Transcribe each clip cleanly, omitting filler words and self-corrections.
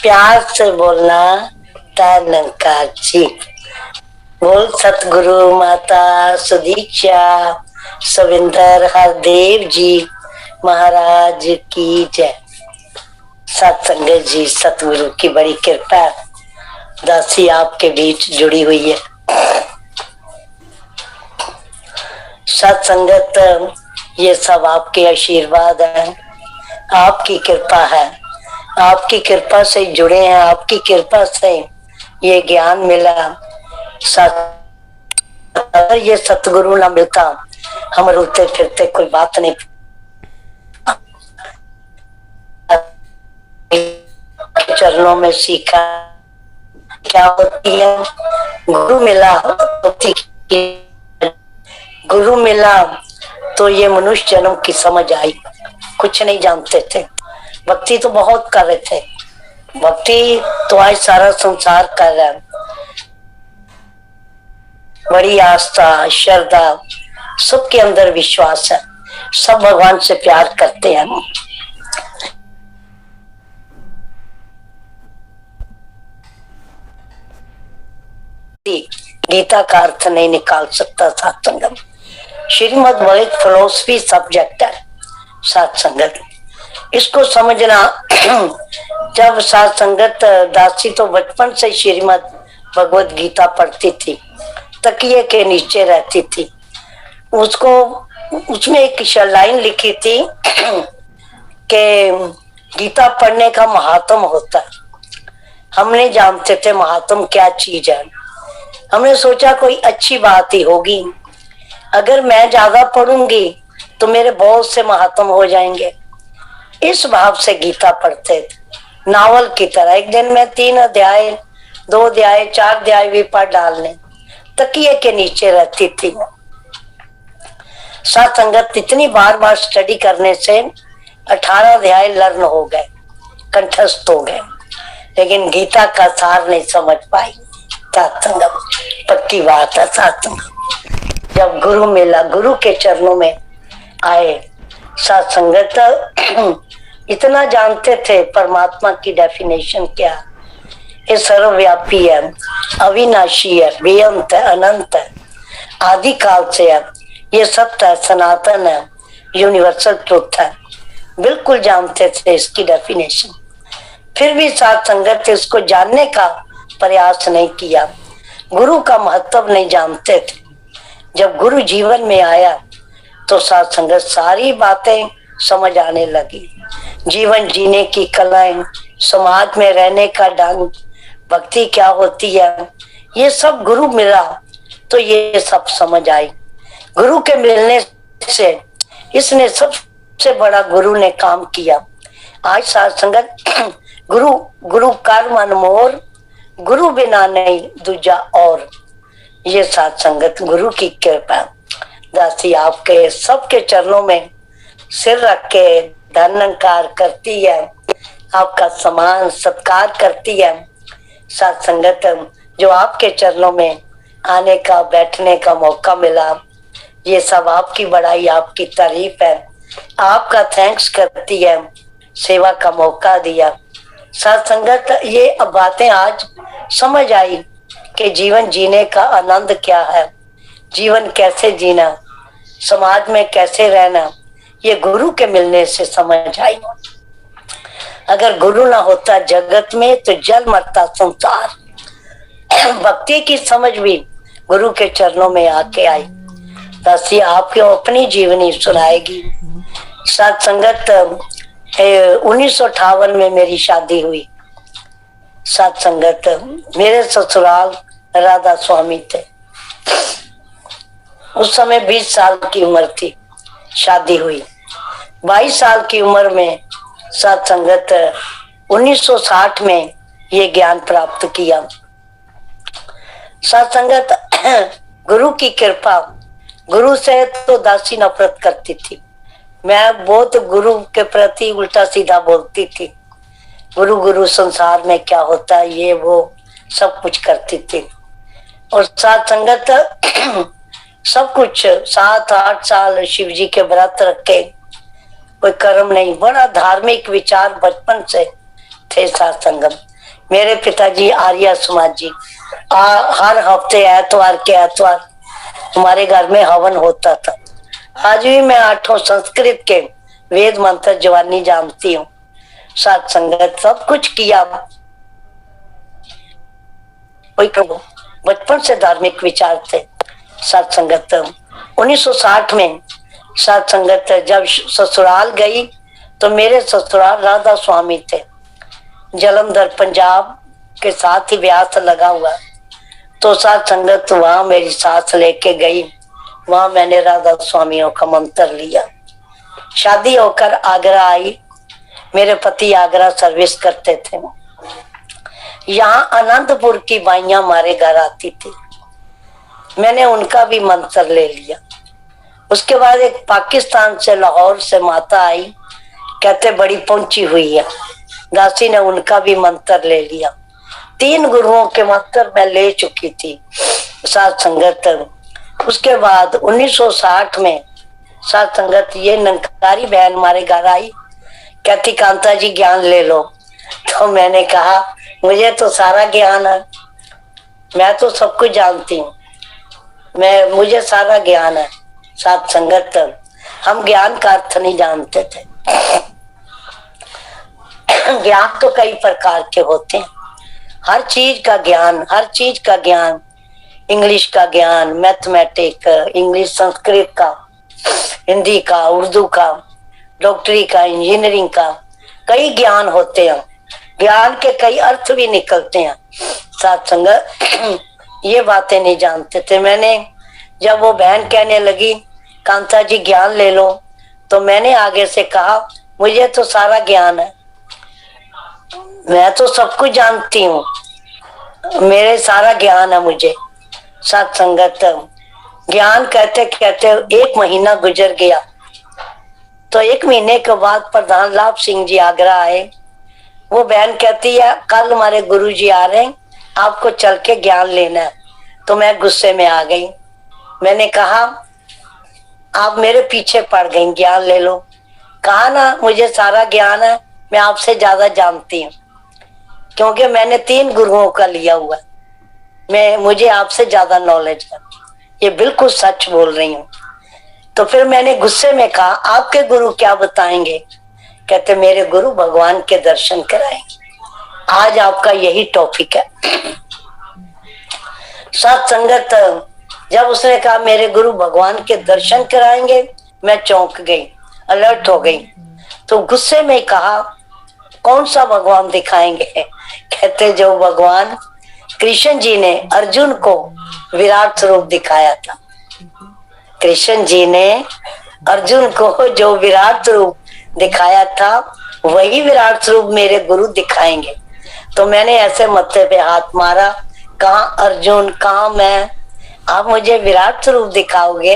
प्यार से बोलना तनकार जी। बोल सतगुरु माता सुदीक्षा सविंदर हरदेव जी महाराज की जय। सत्संगत जी, सतगुरु की बड़ी कृपा, दासी आपके बीच जुड़ी हुई है। सत्संगत ये सब आपके आशीर्वाद है, आपकी कृपा है। आपकी कृपा से जुड़े हैं, आपकी कृपा से ये ज्ञान मिला। अगर ये सतगुरु ना मिलता हम रोते फिरते कोई बात नहीं। चरणों में सीखा क्या होती है। गुरु मिला गुरु मिला तो ये मनुष्य जन्म की समझ आई। कुछ नहीं जानते थे, भक्ति तो बहुत कर रहे थे, भक्ति तो आज सारा संसार कर रहा है। बड़ी आस्था श्रद्धा सबके अंदर विश्वास है, सब भगवान से प्यार करते हैं। गीता का अर्थ नहीं निकाल सकता सत्संगत। श्रीमद् भगवत फिलोसफी सब्जेक्ट है सत्संगत, इसको समझना। जब सत्संगत दासी तो बचपन से श्रीमद् भगवत गीता पढ़ती थी, तकिए के नीचे रहती थी। उसको उसमें एक लाइन लिखी थी कि गीता पढ़ने का महात्म होता है। हम नहीं जानते थे महात्म क्या चीज है। हमने सोचा कोई अच्छी बात ही होगी, अगर मैं ज्यादा पढ़ूंगी तो मेरे बहुत से महात्म हो जाएंगे। इस भाव से गीता पढ़ते थे, नावल की तरह। एक दिन में 3 अध्याय 2 अध्याय 4 अध्याय भी पढ़ डालने, तकिए के नीचे रहती थी। सत्संगत इतनी बार बार स्टडी करने से 18 अध्याय लर्न हो गए, कंठस्थ हो गए, लेकिन गीता का सार नहीं समझ पाई। सत्संगत पक्की बात है। सत्संग जब गुरु मिला, गुरु के चरणों में आए, सत्संगत इतना जानते थे परमात्मा की डेफिनेशन क्या। ये सर्वव्यापी है, अविनाशी है, बेअंत है, अनंत है, आदि काल से है, ये सत्य है, सनातन है, यूनिवर्सल ट्रुथ है। बिल्कुल जानते थे इसकी डेफिनेशन, फिर भी सत्संगत इसको जानने का प्रयास नहीं किया। गुरु का महत्व नहीं जानते थे। जब गुरु जीवन में आया तो सत्संगत सारी बातें समझ आने लगी। जीवन जीने की कलाएं, समाज में रहने का ढंग, भक्ति क्या होती है, ये सब गुरु मिला तो ये सब समझ आई। गुरु के मिलने से इसने सबसे बड़ा गुरु ने काम किया। आज सत्संगत गुरु गुरु कर्म अनमोल, गुरु बिना नहीं दूजा और। ये सत्संगत गुरु की कृपा। दासी आपके सबके चरणों में सिर रख के धन्यवाद करती है, आपका सम्मान सत्कार करती है। सत्संगत जो आपके चरणों में आने का बैठने का मौका मिला, ये सब आपकी बड़ाई आपकी तारीफ है, आपका थैंक्स करती है, सेवा का मौका दिया। सत्संगत ये अब बातें आज समझ आई कि जीवन जीने का आनंद क्या है, जीवन कैसे जीना, समाज में कैसे रहना, ये गुरु के मिलने से समझ आई। अगर गुरु ना होता जगत में तो जल मरता संसार। भक्ति की समझ भी गुरु के चरणों में आके आई। दासी आपकी अपनी जीवनी सुनाएगी। सत्संगत 1958 में मेरी शादी हुई। सत्संगत मेरे ससुराल राधा स्वामी थे। उस समय 20 साल की उम्र थी, शादी हुई। 22 साल की उम्र में सत्संगत 1960 में ये ज्ञान प्राप्त किया। सत्संगत गुरु की कृपा। गुरु से तो दासी नफरत करती थी, मैं बहुत गुरु के प्रति उल्टा सीधा बोलती थी। गुरु गुरु संसार में क्या होता है, ये वो सब कुछ करती थी। और सत्संगत सब कुछ 7-8 साल शिव जी के व्रत रखे, कोई कर्म नहीं, बड़ा धार्मिक विचार बचपन से थे। सत्संगम मेरे पिताजी आर्य समाज जी, हर हफ्ते एतवार के एतवार हमारे घर में हवन होता था। आज भी मैं 8 संस्कृत के वेद मंत्र जवानी जानती हूँ। साथ संगत सब कुछ किया। बचपन से धार्मिक विचार थे। साथ संगत 1960 में साथ संगत जब ससुराल गई तो मेरे ससुराल राधा स्वामी थे। जलंधर पंजाब के साथ ही ब्यास लगा हुआ, तो साथ संगत वहां मेरी सास लेके गई। वहां मैंने राधा स्वामियों का मंत्र लिया। शादी होकर आगरा आई। मेरे पति आगरा सर्विस करते थे। यहाँ अनंतपुर की बाइयां हमारे घर आती थी। मैंने उनका भी मंत्र ले लिया। उसके बाद एक पाकिस्तान से लाहौर से माता आई, कहते बड़ी पहुंची हुई है। दासी ने उनका भी मंत्र ले लिया। 3 गुरुओं के मंत्र मैं ले चुकी थी। साथ संगत उसके बाद 1960 में साथ संगत ये नंकारी बहन हमारे घर आई, कहती कांता जी ज्ञान ले लो। तो मैंने कहा मुझे तो सारा ज्ञान है, मैं तो सब कुछ जानती हूँ, मुझे सारा ज्ञान है। साथ संगत हम ज्ञान का अर्थ नहीं जानते थे। ज्ञान तो कई प्रकार के होते हैं। हर चीज का ज्ञान, इंग्लिश का ज्ञान, मैथमेटिक, इंग्लिश संस्कृत का, हिंदी का, उर्दू का, डॉक्टरी का, इंजीनियरिंग का, कई ज्ञान होते हैं। ज्ञान के कई अर्थ भी निकलते हैं। साथ संगत ये बातें नहीं जानते थे। मैंने जब वो बहन कहने लगी कांता जी ज्ञान ले लो, तो मैंने आगे से कहा मुझे तो सारा ज्ञान है, मैं तो सब कुछ जानती हूँ, मेरे सारा ज्ञान है मुझे। साथ संगत ज्ञान कहते कहते 1 महीना गुजर गया। तो 1 महीने के बाद प्रधान लाभ सिंह जी आगरा आए। वो बहन कहती है कल हमारे गुरु जी आ रहे हैं, आपको चल के ज्ञान लेना है। तो मैं गुस्से में आ गई। मैंने कहा आप मेरे पीछे पड़ गई, ज्ञान ले लो। कहा ना मुझे सारा ज्ञान है, मैं आपसे ज्यादा जानती हूँ, क्योंकि मैंने 3 गुरुओं का लिया हुआ, मुझे आपसे ज्यादा नॉलेज है। ये बिल्कुल सच बोल रही हूँ। तो फिर मैंने गुस्से में कहा आपके गुरु क्या बताएंगे? कहते मेरे गुरु भगवान के दर्शन कराएंगे। आज आपका यही टॉपिक है। साथ संगत जब उसने कहा मेरे गुरु भगवान के दर्शन कराएंगे, मैं चौंक गई, अलर्ट हो गई। तो गुस्से में कहा कौन सा भगवान दिखाएंगे? कहते जो भगवान कृष्ण जी ने अर्जुन को विराट स्वरूप दिखाया था। कृष्ण जी ने अर्जुन को जो विराट स्वरूप दिखाया था, वही विराट स्वरूप मेरे गुरु दिखाएंगे। तो मैंने ऐसे मत्थे पे हाथ मारा, कहा अर्जुन कहा मैं, आप मुझे विराट स्वरूप दिखाओगे?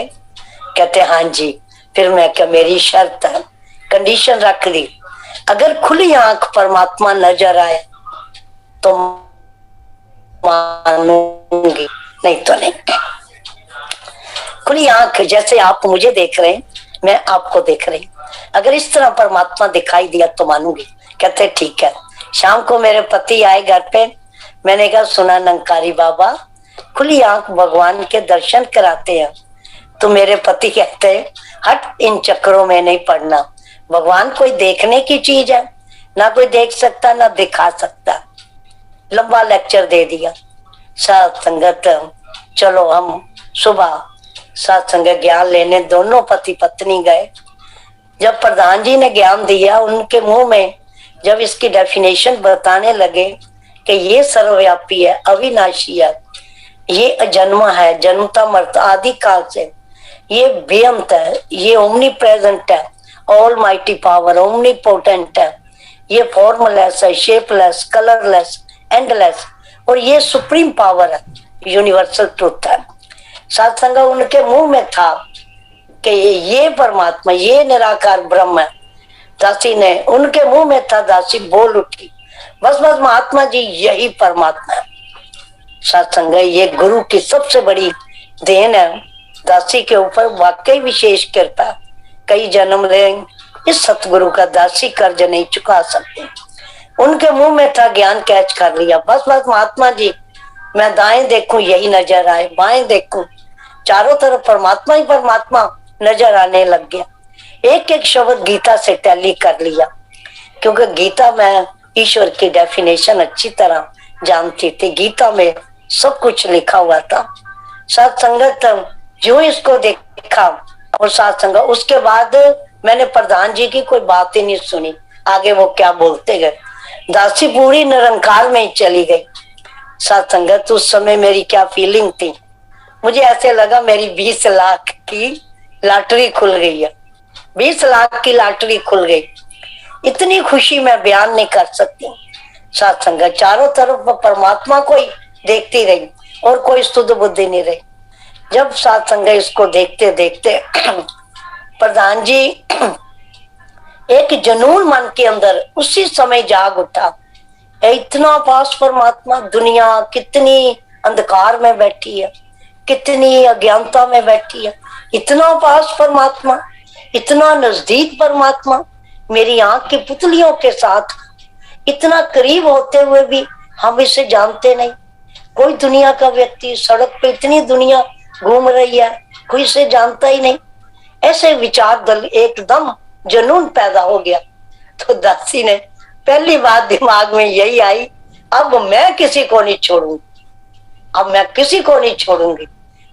कहते हाँ जी। फिर मैं क्या मेरी शर्त है, कंडीशन रख दी, अगर खुली आंख परमात्मा नजर आए तो मानूंगी, नहीं तो नहीं। खुली आंख जैसे आप मुझे देख रहे हैं, मैं आपको देख रही हूँ, अगर इस तरह परमात्मा दिखाई दिया तो मानूंगी। कहते ठीक है। शाम को मेरे पति आए घर पे। मैंने कहा सुना नंकारी बाबा खुली आंख भगवान के दर्शन कराते हैं। तो मेरे पति कहते हट, इन चक्करों में नहीं पड़ना। भगवान कोई देखने की चीज है? ना कोई देख सकता ना दिखा सकता। लंबा लेक्चर दे दिया। साथ संगत चलो हम सुबह साथ संगत ज्ञान लेने दोनों पति पत्नी गए। जब प्रधान जी ने ज्ञान दिया, उनके मुंह में जब इसकी डेफिनेशन बताने लगे कि ये सर्वव्यापी है, अविनाशी है, ये अजन्मा है, जन्मता मरता आदि काल से, ये बेअंत है, ये ओमनी प्रेजेंट है, all mighty power, omni potent है, ये फॉर्मलेस है, शेपलेस, कलरलेस, एंडलेस, और ये सुप्रीम पावर है, यूनिवर्सल ट्रुथ है। सत्संग उनके मुंह में था कि ये परमात्मा, ये निराकार ब्रह्म है। दासी ने उनके मुंह में था, दासी बोल उठी बस बस महात्मा जी यही परमात्मा है। सत्संग ये गुरु की सबसे बड़ी देन है। दासी के ऊपर वाकई विशेष कृपा। कई जन्म ले इस सतगुरु का दासी कर्ज नहीं चुका सकते। उनके मुंह में था ज्ञान कैच कर लिया। बस बस महात्मा जी, मैं दाएं देखूं यही नजर आए, बाएं देखूं चारों तरफ परमात्मा ही परमात्मा नजर आने लग गया। एक एक शब्द गीता से टैली कर लिया, क्योंकि गीता में ईश्वर की डेफिनेशन अच्छी तरह जानती थी। गीता में सब कुछ लिखा हुआ था। सत्संगत जो इसको देखा और सत्संग, उसके बाद मैंने प्रधान जी की कोई बात ही नहीं सुनी। आगे वो क्या बोलते गए, दासी पूरी निरंकार में ही चली गई। सत्संगत उस समय मेरी क्या फीलिंग थी, मुझे ऐसे लगा मेरी 20 लाख की लॉटरी खुल गई है, 20 लाख की लॉटरी खुल गई। इतनी खुशी मैं बयान नहीं कर सकती। सत्संगत चारों तरफ परमात्मा को ही देखती रही और कोई स्तुत बुद्धि नहीं रही। जब सत्संग इसको देखते देखते प्रधान जी एक जनून मन के अंदर उसी समय जाग उठा। इतना पास परमात्मा, दुनिया कितनी अंधकार में बैठी है, कितनी अज्ञानता में बैठी है, इतना पास परमात्मा, इतना नजदीक परमात्मा, मेरी आंख की पुतलियों के साथ इतना करीब होते हुए भी हम इसे जानते नहीं। कोई दुनिया का व्यक्ति, सड़क पे इतनी दुनिया घूम रही है, कोई इसे जानता ही नहीं। ऐसे विचार दल एकदम जुनून पैदा हो गया। तो दासी ने पहली बात दिमाग में यही आई, अब मैं किसी को नहीं छोड़ूंगी, अब मैं किसी को नहीं छोड़ूंगी।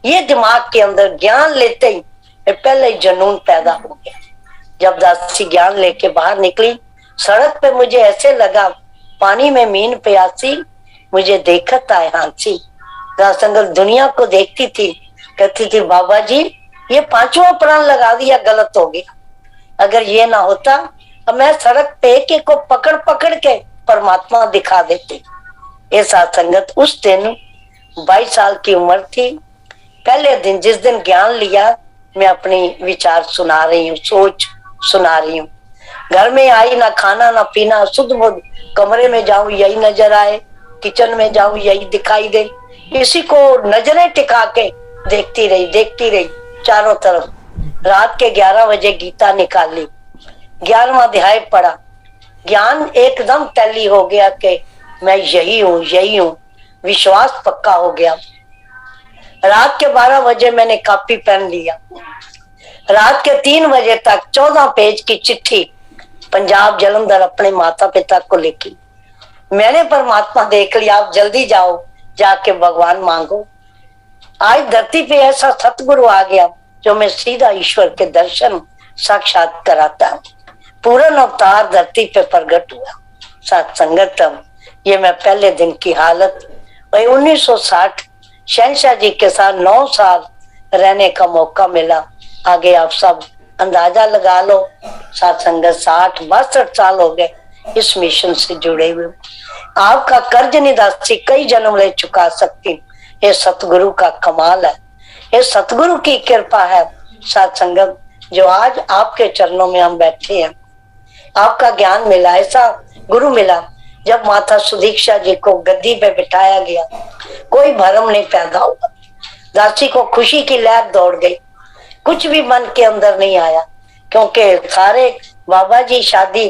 ये दिमाग के अंदर ज्ञान लेते ही पहले ही जुनून पैदा हो गया। जब दासी ज्ञान लेके बाहर निकली, सड़क पे मुझे ऐसे लगा पानी में मीन प्यासी, मुझे देखत आए हांसी। संगत दुनिया को देखती थी, कहती थी बाबा जी ये पांचवा प्राण लगा दिया, गलत हो गया। अगर ये ना होता तो मैं सड़क पे एक को पकड़ पकड़ के परमात्मा दिखा देती। ऐसा संगत उस दिन 22 साल की उम्र थी। पहले दिन जिस दिन ज्ञान लिया, मैं अपनी विचार सुना रही हूँ, सोच सुना रही हूँ। घर में आई, ना खाना ना पीना, शुद्ध बुद्ध, कमरे में जाऊं यही नजर आए, किचन में जाऊं यही दिखाई दे। इसी को नजरें टिका के देखती रही चारों तरफ। रात के 11 बजे गीता निकाली, 11वां अध्याय पढ़ा। ज्ञान एकदम टैली हो गया कि मैं यही हूँ, विश्वास पक्का हो गया। रात के 12 बजे मैंने कॉपी पेन लिया। रात के 3 बजे तक 14 पेज की चिट्ठी पंजाब जलंधर अपने माता पिता को लिखी। मैंने परमात्मा देख लिया, आप जल्दी जाओ, जाके भगवान मांगो। आज धरती पे ऐसा सतगुरु आ गया जो मैं सीधा ईश्वर के दर्शन साक्षात कराता। पूर्ण अवतार धरती पे प्रकट हुआ। सत्संगत ये मैं पहले दिन की हालत, वही 1960 शहनशाह जी के साथ 9 साल रहने का मौका मिला। आगे आप सब अंदाजा लगा लो, सत्संगत 60-62 साल हो गए इस मिशन से जुड़े हुए। आपका कर्ज नहीं दासी कई जन्म ले चुका सकती। ये सतगुरु का कमाल है, ये सतगुरु की कृपा है। सत्संगत जो आज आपके चरणों में हम बैठे हैं, आपका ज्ञान मिला, ऐसा गुरु मिला। जब माता सुदीक्षा जी को गद्दी पे बिठाया गया, कोई भरम नहीं पैदा हुआ। दासी को खुशी की लहर दौड़ गई, कुछ भी मन के अंदर नहीं आया, क्योंकि सारे बाबा जी शादी,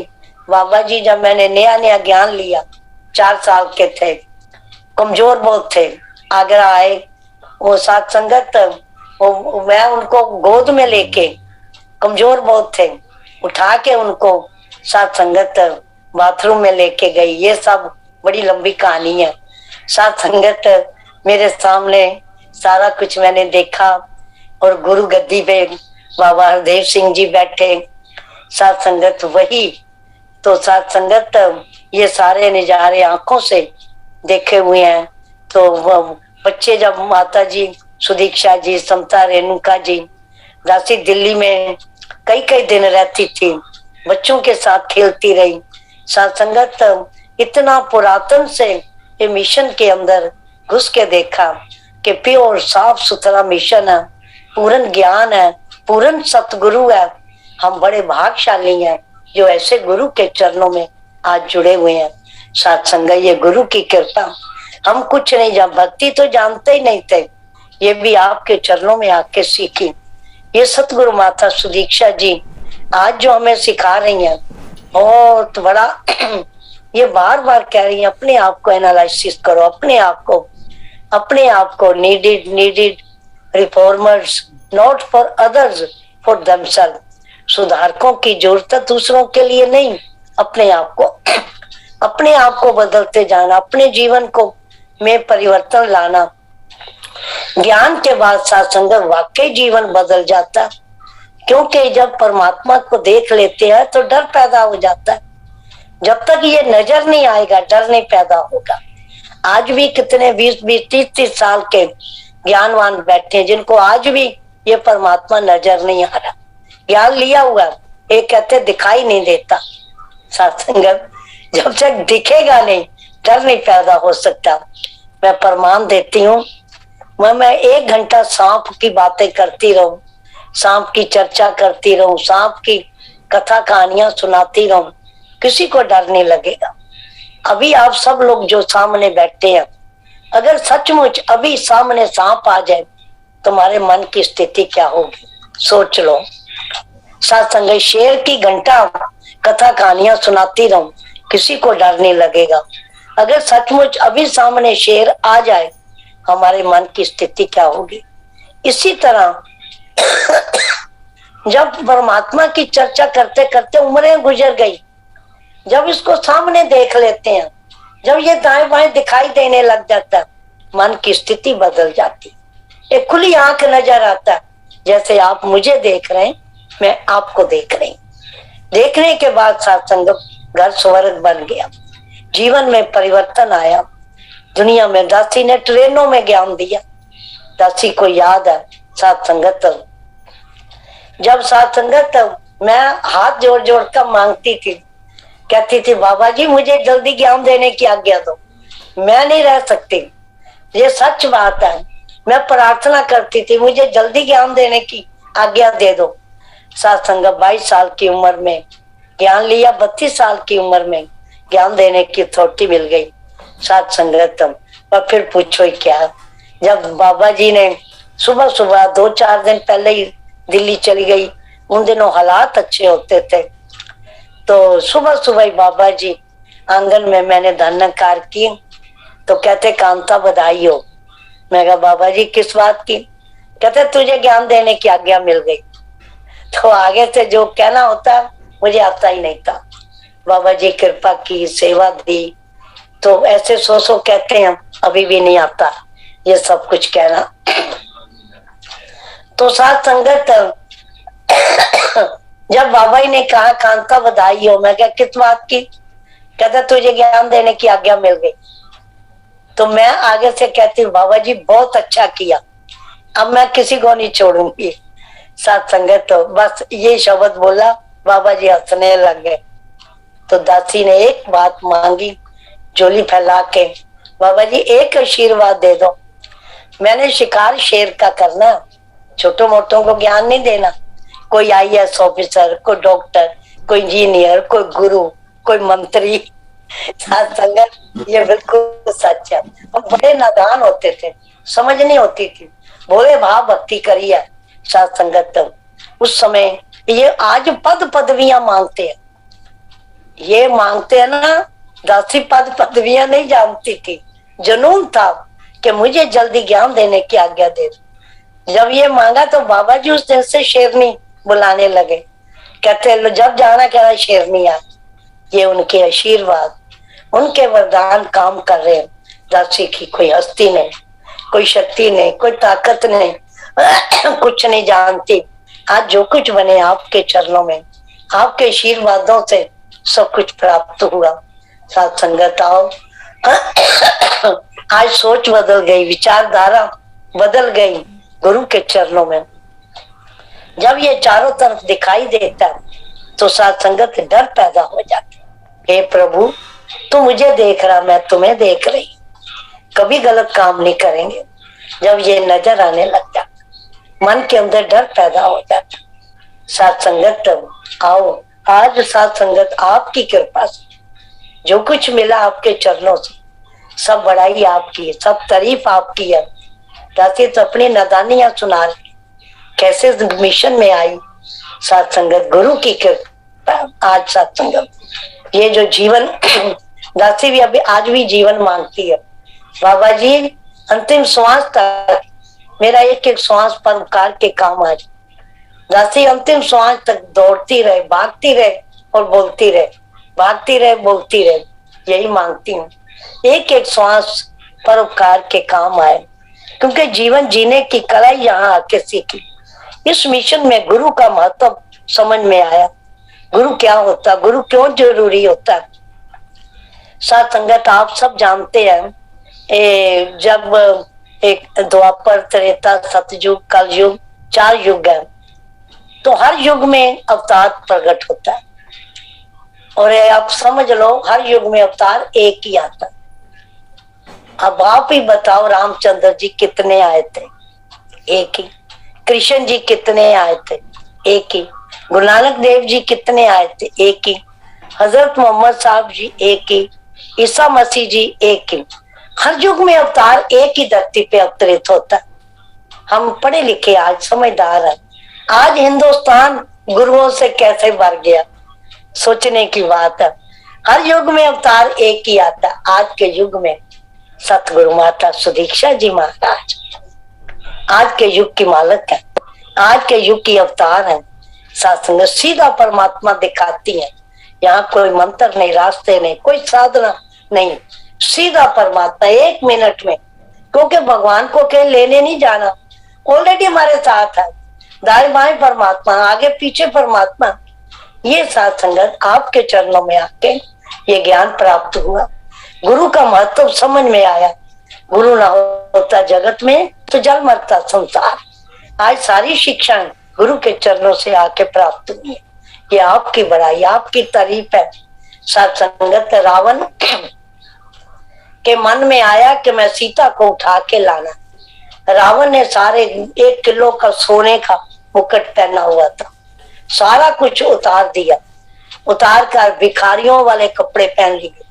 बाबा जी जब मैंने नया नया ज्ञान लिया 4 साल के थे, कमजोर बहुत थे। आगरा आए, वो सत्संगत, मैं उनको गोद में लेके, कमजोर बहुत थे, उठा के उनको सत्संगत बाथरूम में लेके गई। ये सब बड़ी लंबी कहानी है। सत्संगत मेरे सामने सारा कुछ मैंने देखा, और गुरु गद्दी पे बाबा हरदेव सिंह जी बैठे। सत्संगत वही तो सत्संगत ये सारे नजारे आंखों से देखे हुए हैं। तो बच्चे जब माता जी सुदीक्षा जी, समता रेणुका जी, दासी दिल्ली में कई कई दिन रहती थी, बच्चों के साथ खेलती रही। सत्संगत इतना पुरातन से ये मिशन के अंदर घुस के देखा कि प्योर साफ सुथरा मिशन है, पूर्ण ज्ञान है, पूर्ण सतगुरु है। हम बड़े भाग्यशाली हैं जो ऐसे गुरु के चरणों में आज जुड़े हुए हैं। सत्संग ये गुरु की कृपा। हम कुछ नहीं जान, भक्ति तो जानते ही नहीं थे, ये भी आपके चरणों में आके सीखी। ये सतगुरु माता सुदीक्षा जी आज जो हमें सिखा रही हैं, बहुत बड़ा ये बार बार कह रही है अपने आप को एनालिसिस करो, अपने आप को needed reformers not for others for themself. सुधारकों की जरूरत दूसरों के लिए नहीं, अपने आप को बदलते जाना, अपने जीवन को में परिवर्तन लाना। ज्ञान के बाद सत्संग वाकई जीवन बदल जाता, क्योंकि जब परमात्मा को देख लेते हैं तो डर पैदा हो जाता है। जब तक ये नजर नहीं आएगा डर नहीं पैदा होगा। आज भी कितने 20-20, 30-30 साल के ज्ञानवान बैठे हैं जिनको आज भी ये परमात्मा नजर नहीं आ रहा। ज्ञान लिया हुआ, ये कहते दिखाई नहीं देता। सत्संग जब तक दिखेगा नहीं डर नहीं पैदा हो सकता। मैं प्रमाण देती हूँ, मैं 1 घंटा सांप की बातें करती रहूं, सांप की चर्चा करती रहूं, सांप की कथा कहानियां सुनाती रहूं, किसी को डर नहीं लगेगा। अभी आप सब लोग जो सामने बैठे हैं, अगर सचमुच अभी सामने सांप आ जाए तुम्हारे मन की स्थिति क्या होगी, सोच लो। सत्संग शेर की घंटा कथा कहानियां सुनाती रहूं, किसी को डर नहीं लगेगा। अगर सचमुच अभी सामने शेर आ जाए हमारे मन की स्थिति क्या होगी। इसी तरह जब परमात्मा की चर्चा करते करते उम्रें गुजर गई, जब इसको सामने देख लेते हैं, जब ये दाएं बाएं दिखाई देने लग जाता, मन की स्थिति बदल जाती। एक खुली आंख नजर आता, जैसे आप मुझे देख रहे हैं, मैं आपको देख रही। देखने के बाद सत्संग घर स्वर्ग बन गया, जीवन में परिवर्तन आया। दुनिया में दासी ने ट्रेनों में ज्ञान दिया। दासी को याद है सत्संगत, जब सत्संगत मैं हाथ जोड़ जोड़ कर मांगती थी, कहती थी बाबा जी मुझे जल्दी ज्ञान देने की आज्ञा दो, मैं नहीं रह सकती। ये सच बात है, मैं प्रार्थना करती थी मुझे जल्दी ज्ञान देने की आज्ञा दे दो। सत्संग 22 साल की उम्र में ज्ञान लिया, 32 साल की उम्र में ज्ञान देने की अथॉरिटी मिल गई। सत्संगतम और फिर पूछो ही क्या, जब बाबा जी ने सुबह सुबह 2-4 दिन पहले ही दिल्ली चली गई, उन दिनों हालात अच्छे होते थे, तो सुबह सुबह ही बाबा जी आंगन में मैंने धन्यकार की, तो कहते कांता बधाई हो। मैं कहा बाबा जी किस बात की? कहते तुझे ज्ञान देने की आज्ञा मिल गई। तो आगे से जो कहना होता मुझे आता ही नहीं था। बाबा जी कृपा की, सेवा दी, तो ऐसे सो कहते हैं, अभी भी नहीं आता ये सब कुछ कहना। तो साथ संगत जब बाबा जी ने कहा कांता बधाई हो, मैं क्या किस बात की? कहता तुझे ज्ञान देने की आज्ञा मिल गई। तो मैं आगे से कहती हूँ बाबा जी बहुत अच्छा किया, अब मैं किसी को नहीं छोड़ूंगी। साथ संगत तो बस ये शब्द बोला, बाबा जी हंसने लग गए। तो दासी ने एक बात मांगी, झोली फैला के, बाबा जी एक आशीर्वाद दे दो। मैंने शिकार शेर का करना, छोटो मोटों को ज्ञान नहीं देना। कोई IAS ऑफिसर, कोई डॉक्टर, कोई इंजीनियर, कोई गुरु, कोई मंत्री। साथ संगत ये बिल्कुल सच है। हम बड़े नादान होते थे, समझ नहीं होती थी, भोले भाव भक्ति करी है। साथ संगत उस समय ये आज पद पदवियां मांगते हैं, ये मांगते हैं ना, दासी पद पदवियां नहीं जानती थी। जुनून था कि मुझे जल्दी ज्ञान देने की आज्ञा दे। जब ये मांगा तो बाबा जी उस दिन से शेरनी बुलाने लगे, कहते जब जाना कहना शेरनी आ। ये उनके आशीर्वाद, उनके वरदान काम कर रहे हैं। दासी की कोई हस्ती नहीं, कोई शक्ति नहीं, कोई ताकत नहीं, कुछ नहीं जानती। आज जो कुछ बने आपके चरणों में, आपके आशीर्वादों से सब कुछ प्राप्त हुआ। साथ संगत आओ, आज सोच बदल गई, विचारधारा बदल गई गुरु के चरणों में। जब ये चारों तरफ दिखाई देता तो साथ संगत डर पैदा हो जाती। हे प्रभु तू मुझे देख रहा, मैं तुम्हें देख रही, कभी गलत काम नहीं करेंगे। जब ये नजर आने लग जाता, मन के अंदर डर पैदा हो जाता। साथ संगत आओ, आज साथ संगत आपकी कृपा से जो कुछ मिला आपके चरणों से, सब बड़ाई आपकी है, सब तारीफ आपकी है। दासी तो अपनी नादानियां सुना रही, कैसे मिशन में आई। साथ संगत गुरु की कृपा, आज साथ संगत ये जो जीवन दासी भी अभी आज भी जीवन मांगती है। बाबा जी अंतिम श्वास तक मेरा एक एक श्वास परोपकार के काम आ जाए। दासी अंतिम श्वास तक दौड़ती रहे, भागती रहे और बोलती रहे, भागती रहे बोलती रहे, यही मांगती हूँ एक एक श्वास परोपकार के काम आए, क्योंकि जीवन जीने की कला यहाँ आके सीखी। इस मिशन में गुरु का महत्व समझ में आया। गुरु क्या होता, गुरु क्यों जरूरी होता। साथ संगत आप सब जानते हैं, जब एक द्वापर, त्रेता, सतयुग, कलयुग 4 युग है, तो हर युग में अवतार प्रकट होता है। और आप समझ लो हर युग में अवतार एक ही आता है। अब आप ही बताओ रामचंद्र जी कितने आए थे, एक ही। कृष्ण जी कितने आए थे, एक ही। गुरु नानक देव जी कितने आए थे, एक ही। हजरत मोहम्मद साहब जी एक ही। ईसा मसीह जी एक ही। हर युग में अवतार एक ही धरती पे अवतरित होता है। हम पढ़े लिखे आज समझदार हैं। आज हिंदुस्तान गुरुओं से कैसे भर गया, सोचने की बात है। हर युग में अवतार एक ही आता। आज के युग में सतगुरु माता सुदीक्षा जी महाराज आज के युग की मालक है, आज के युग की अवतार है। सत्संग सीधा परमात्मा दिखाती है। यहाँ कोई मंत्र नहीं, रास्ते नहीं, कोई साधना नहीं, सीधा परमात्मा 1 मिनट में। क्योंकि भगवान को कहीं लेने नहीं जाना, ऑलरेडी हमारे साथ है। दाएं बाएं परमात्मा, आगे पीछे परमात्मा। ये साथ संगत आपके चरणों में आके ये ज्ञान प्राप्त हुआ। गुरु का महत्व समझ में आया। गुरु ना होता जगत में तो जल मरता संसार। आज सारी शिक्षाएं गुरु के चरणों से आके प्राप्त हुई। ये आपकी बड़ाई, आपकी तारीफ है। साथ संगत रावण के मन में आया कि मैं सीता को उठा के लाना। रावण ने सारे 1 किलो का सोने का मुकुट पहना हुआ था, सारा कुछ उतार दिया। उतार कर भिखारियों वाले कपड़े पहन लिए,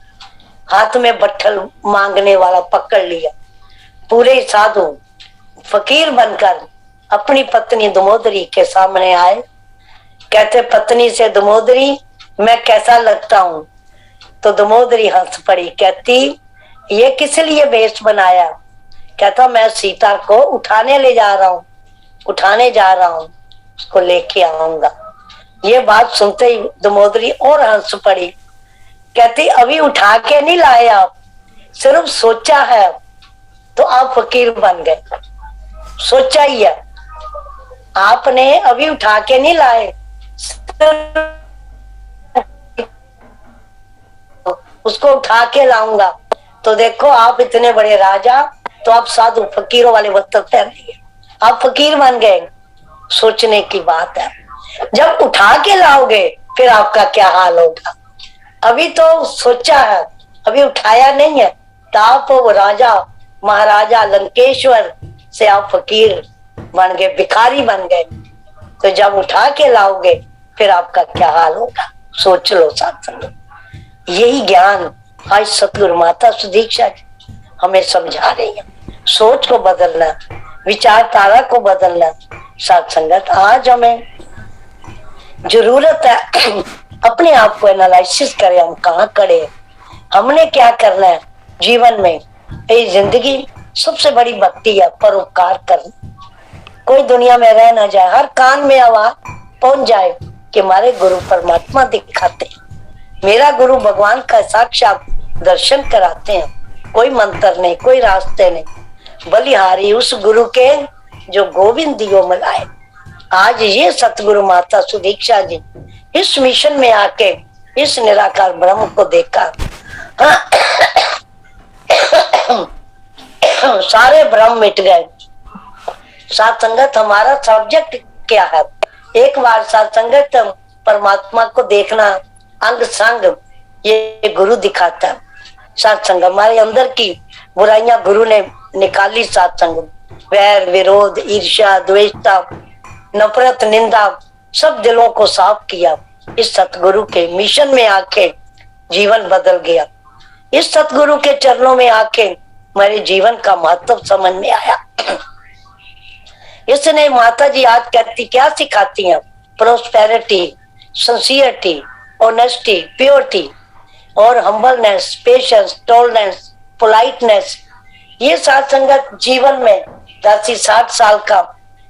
हाथ में बट्ठल मांगने वाला पकड़ लिया। पूरे साधु फकीर बनकर अपनी पत्नी दमोदरी के सामने आए। कहते पत्नी से दमोदरी मैं कैसा लगता हूँ? तो दमोदरी हंस पड़ी, कहती ये किस लिए वेश बनाया? कहता मैं सीता को उठाने ले जा रहा हूँ, उठाने जा रहा हूँ, उसको लेके आऊंगा। ये बात सुनते ही दमोदरी और हंस पड़ी। कहती अभी उठा के नहीं लाए आप, सिर्फ सोचा है तो आप फकीर बन गए। सोचा ही है आपने, अभी उठा के नहीं लाए, उसको उठा के लाऊंगा तो देखो आप इतने बड़े राजा, तो आप साधु फकीरों वाले वस्त्र पहन लिए, आप फकीर बन गए। सोचने की बात है। जब उठा के लाओगे फिर आपका क्या हाल होगा। अभी तो सोचा है, अभी उठाया नहीं है, तो आप राजा महाराजा लंकेश्वर से आप फकीर बन गए, भिखारी बन गए। तो जब उठा के लाओगे फिर आपका क्या हाल होगा, सोच लो साथ। यही ज्ञान आज सतगुरु माता सुदीक्षा हमें समझा रही है। सोच को बदलना, विचारधारा को बदलना। साथ संगत आज हमें जरूरत है अपने आप को एनालिसिस करें, हम कहाँ खड़े हैं, हमने क्या करना है जीवन में। ये जिंदगी सबसे बड़ी भक्ति है, परोपकार करना। कोई दुनिया में रह ना जाए, हर कान में आवाज पहुंच जाए कि हमारे गुरु परमात्मा दिखाते हैं, मेरा गुरु भगवान का साक्षात दर्शन कराते हैं। कोई मंत्र नहीं, कोई रास्ते नहीं, बलिहारी उस गुरु के जो गोविंद दियो मिलाए। आज ये सतगुरु माता सुदीक्षा जी इस मिशन में आके इस निराकार ब्रह्म को देखा। सारे भ्रम मिट गए। साथ संगत हमारा सब्जेक्ट क्या है? एक बार साथ संगत परमात्मा को देखना, अंग संग ये गुरु दिखाता है। साथ संग हमारे अंदर की बुराइयां गुरु ने निकाली। साथ संग वैर, विरोध, ईर्ष्या, द्वेषता, नफरत, निंदा सब दिलों को साफ किया। इस सतगुरु के मिशन में आके जीवन बदल गया। इस सतगुरु के चरणों में आके मेरे जीवन का महत्व समझ में आया। इसने माता जी आज कहती क्या सिखाती हैं? Prosperity, sincerity, honesty, purity. और हम्बलनेस, पेशेंस, टॉलरेंस, पोलाइटनेस, ये साथ संगत जीवन में 60 साल का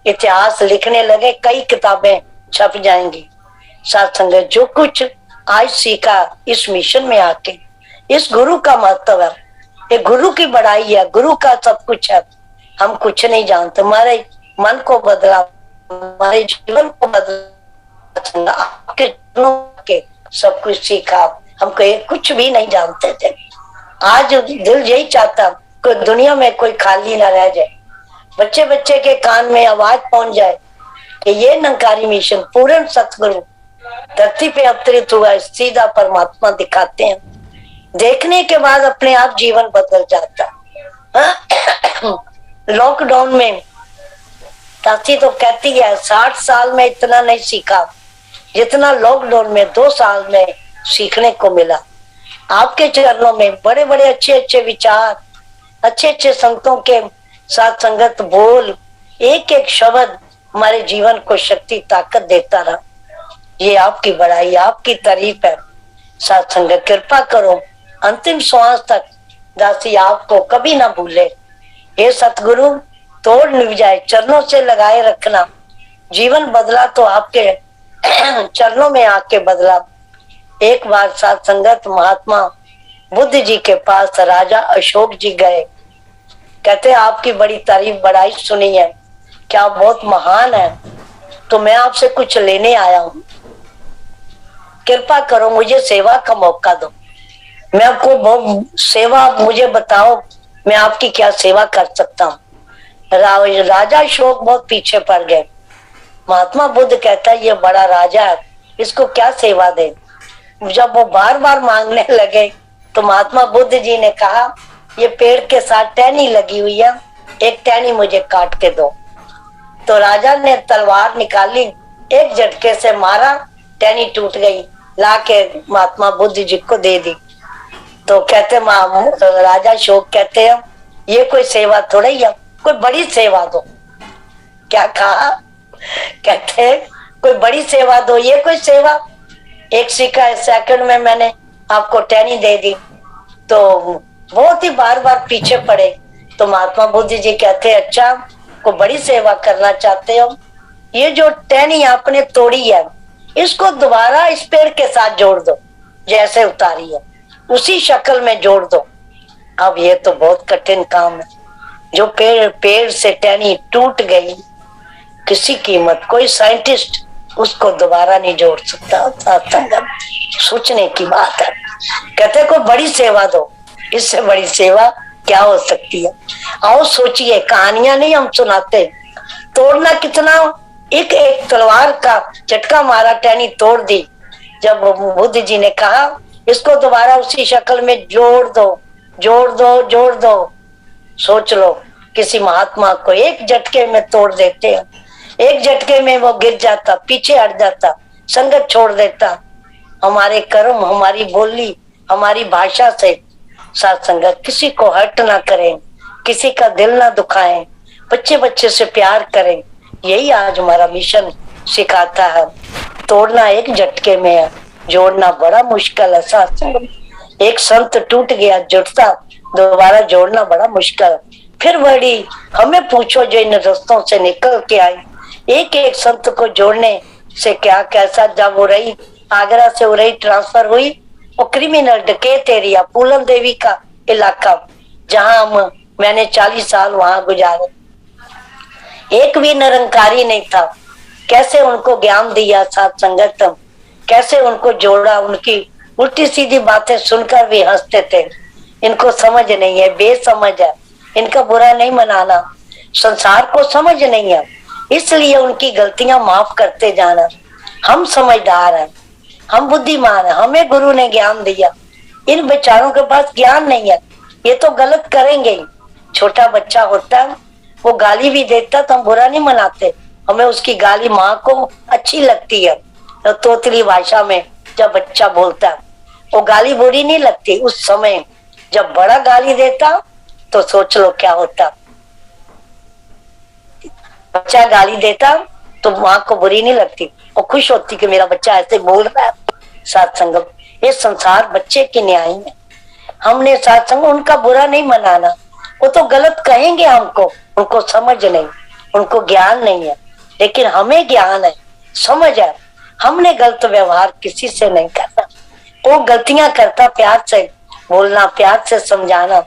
इतिहास लिखने लगे, कई किताबें छप जाएंगी। साथ संगत जो कुछ आज सीखा इस मिशन में आके, इस गुरु का महत्व है, ये गुरु की बड़ाई है, गुरु का सब कुछ है। हम कुछ नहीं जानते, हमारे मन को बदला, हमारे जीवन को बदला, आपके के सब कुछ सीखा। हम कुछ भी नहीं जानते थे। आज दिल यही चाहता कि दुनिया में कोई खाली ना रह जाए, बच्चे बच्चे के कान में आवाज पहुंच जाए कि ये निरंकारी मिशन पूर्ण सतगुरु धरती पे अवतरित हुआ, सीधा परमात्मा दिखाते हैं। देखने के बाद अपने आप जीवन बदल जाता। लॉकडाउन में तासी तो कहती है 60 साल में इतना नहीं सीखा जितना लॉकडाउन में 2 साल में सीखने को मिला। आपके चरणों में बड़े बड़े अच्छे अच्छे विचार, अच्छे अच्छे संतों के साथ संगत बोल, एक एक शब्द हमारे जीवन को शक्ति ताकत देता रहा। ये आपकी बड़ाई, आपकी तारीफ है। साथ संगत कृपा करो अंतिम श्वास तक दासी आपको कभी ना भूले। ये सतगुरु तोड़ निभ जाए, चरणों से लगाए रखना। जीवन बदला तो आपके चरणों में आके बदला। एक बार साथ संगत महात्मा बुद्ध जी के पास राजा अशोक जी गए, कहते आपकी बड़ी तारीफ बड़ाई सुनी है, क्या बहुत महान है, तो मैं आपसे कुछ लेने आया हूँ, कृपा करो मुझे सेवा का मौका दो। मैं आपको बहुत सेवा, मुझे बताओ मैं आपकी क्या सेवा कर सकता हूँ। राजा अशोक बहुत पीछे पड़ गए। महात्मा बुद्ध कहता है ये बड़ा राजा है, इसको क्या सेवा दे। जब वो बार बार मांगने लगे तो महात्मा बुद्ध जी ने कहा ये पेड़ के साथ टहनी लगी हुई है, एक टहनी मुझे काट के दो। तो राजा ने तलवार निकाली, एक झटके से मारा, टहनी टूट गई, लाके महात्मा बुद्ध जी को दे दी। तो कहते राजा अशोक कहते हैं ये कोई सेवा थोड़ा ही है, कोई बड़ी सेवा दो। क्या कहा, कहते कोई बड़ी सेवा दो। ये कोई सेवा, एक सेकंड में मैंने आपको टहनी दे दी। तो बहुत ही बार बार पीछे पड़े। तो महात्मा बुद्ध जी कहते अच्छा को बड़ी सेवा करना चाहते हो, ये जो टहनी आपने तोड़ी है इसको दोबारा इस पेड़ के साथ जोड़ दो, जैसे उतारी है उसी शक्ल में जोड़ दो। अब ये तो बहुत कठिन काम है, जो पेड़ से टहनी टूट गई, किसी कीमत कोई साइंटिस्ट उसको दोबारा नहीं जोड़ सकता। सोचने की बात है। कहते को बड़ी सेवा दो, इससे बड़ी सेवा क्या हो सकती है। आओ सोचिए, कहानियां नहीं हम सुनाते, तोड़ना कितना, एक एक तलवार का झटका मारा, टहनी तोड़ दी। जब बुद्ध जी ने कहा इसको दोबारा उसी शक्ल में जोड़ दो, जोड़ दो, जोड़ दो। सोच लो किसी महात्मा को एक झटके में तोड़ देते हैं, एक झटके में वो गिर जाता, पीछे हट जाता, संगत छोड़ देता। हमारे कर्म, हमारी बोली, हमारी भाषा से साथ संगत किसी को हर्ट ना करें, किसी का दिल ना दुखाएं, बच्चे बच्चे से प्यार करें। यही आज हमारा मिशन सिखाता है। तोड़ना एक झटके में है, जोड़ना बड़ा मुश्किल है। साथ संगत एक संत टूट गया, जुड़ता दोबारा जोड़ना बड़ा मुश्किल। फिर बड़ी हमें पूछो जो इन रास्तों से निकल के आई, एक एक संत को जोड़ने से क्या कैसा। जब उरई आगरा से उरई ट्रांसफर हुई, वो क्रिमिनल डकैत एरिया पूलन देवी का इलाका, जहां मैंने 40 साल वहां गुजारे, एक भी निरंकारी नहीं था। कैसे उनको ज्ञान दिया साथ संगत, कैसे उनको जोड़ा, उनकी उल्टी सीधी बातें सुनकर भी हंसते थे। इनको समझ नहीं है, बेसमझ है, इनका बुरा नहीं मनाना, संसार को समझ नहीं है, इसलिए उनकी गलतियां माफ करते जाना। हम समझदार हैं, हम बुद्धिमान हैं, हमें गुरु ने ज्ञान दिया। इन बेचारों के पास ज्ञान नहीं है, ये तो गलत करेंगे ही। छोटा बच्चा होता है, वो गाली भी देता तो हम बुरा नहीं मनाते, हमें उसकी गाली माँ को अच्छी लगती है। तो तोतली भाषा में जब बच्चा बोलता है वो गाली बुरी नहीं लगती। उस समय जब बड़ा गाली देता तो सोच लो क्या होता। बच्चा गाली देता तो माँ को बुरी नहीं लगती, वो खुश होती कि मेरा बच्चा ऐसे बोल रहा है। साथ संगत ये संसार बच्चे की न्याय है। हमने सत्संग, उनका बुरा नहीं मनाना, वो तो गलत कहेंगे हमको, उनको समझ नहीं, उनको ज्ञान नहीं है, लेकिन हमें ज्ञान है, समझ है। हमने गलत व्यवहार किसी से नहीं करना, वो गलतियां करता प्यार से बोलना, प्यार से समझाना,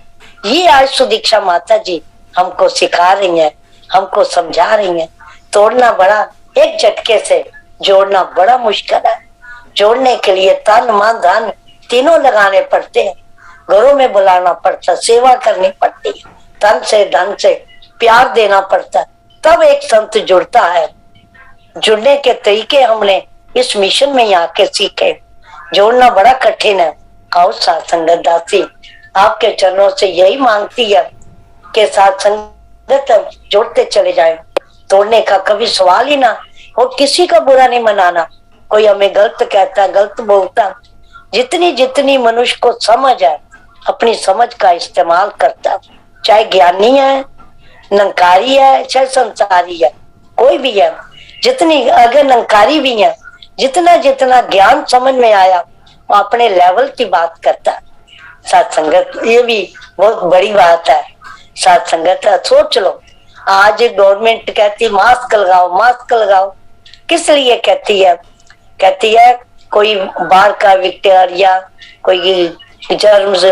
ये आज सुदीक्षा माता जी हमको सिखा रही हैं, हमको समझा रही हैं। तोड़ना बड़ा, एक झटके से जोड़ना बड़ा मुश्किल है। जोड़ने के लिए तन मन धन तीनों लगाने पड़ते हैं, घरों में बुलाना पड़ता, सेवा करनी पड़ती है, तन से धन से प्यार देना पड़ता है, तब एक संत जुड़ता है। जुड़ने के तरीके हमने इस मिशन में आके सीखे। जोड़ना बड़ा कठिन है। आओ साथ संगत दासी आपके चरणों से यही मांगती है कि साथ संगत जोड़ते चले जाए, तोड़ने का कभी सवाल ही ना। और किसी का बुरा नहीं मनाना, कोई हमें गलत कहता, गलत बोलता, जितनी जितनी मनुष्य को समझ है अपनी समझ का इस्तेमाल करता, चाहे ज्ञानी है, नंकारी है, चाहे संसारी है, कोई भी है। जितनी अगर नंकारी भी है, जितना जितना ज्ञान समझ में आया वो अपने लेवल की बात करता। सत्संगत ये भी बहुत बड़ी बात है। सत्संगत सोच लो, आज गवर्नमेंट कहती मास्क लगाओ, मास्क लगाओ, किस लिए कहती है? कहती है कोई बाहर का बैक्टीरिया, कोई जर्म्स,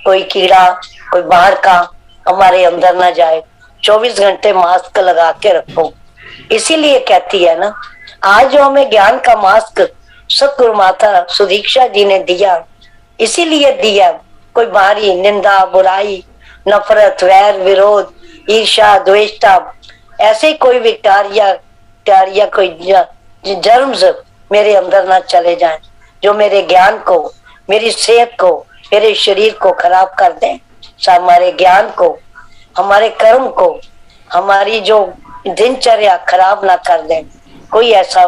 कोई कीड़ा, कोई बाहर का हमारे अंदर ना जाए, 24 घंटे मास्क लगा के रखो, इसीलिए कहती है ना। आज जो हमें ज्ञान का मास्क सतगुरु माता सुदीक्षा जी ने दिया, इसीलिए दिया। कोई बाहरी निंदा, बुराई, नफरत, वैर, विरोध, ईर्ष्या, द्वेषता, ऐसे कोई बैक्टीरिया, कोई जर्म्स मेरे अंदर ना चले जाएं, जो मेरे ज्ञान को, मेरी सेहत को, मेरे शरीर को खराब कर दें, हमारे ज्ञान को, हमारे कर्म को, हमारी जो दिनचर्या खराब ना कर दें, कोई ऐसा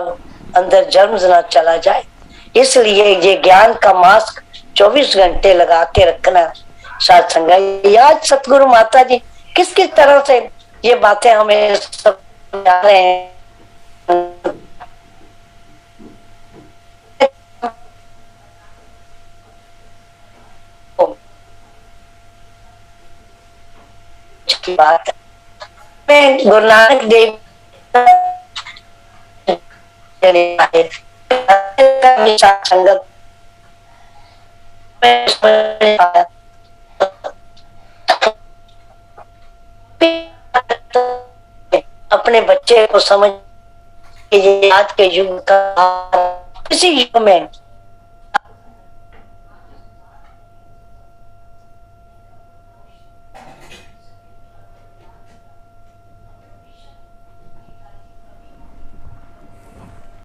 अंदर जर्म्स ना चला जाए। इसलिए ये ज्ञान का मास्क 24 घंटे लगा के रखना। सत्संग आज सतगुरु माता जी किस किस तरह से ये बातें हमें समझा रहे हैं। बात में गुरु नानक देव संगत अपने बच्चे को समझ कि ये आज के युग का, इसी युग में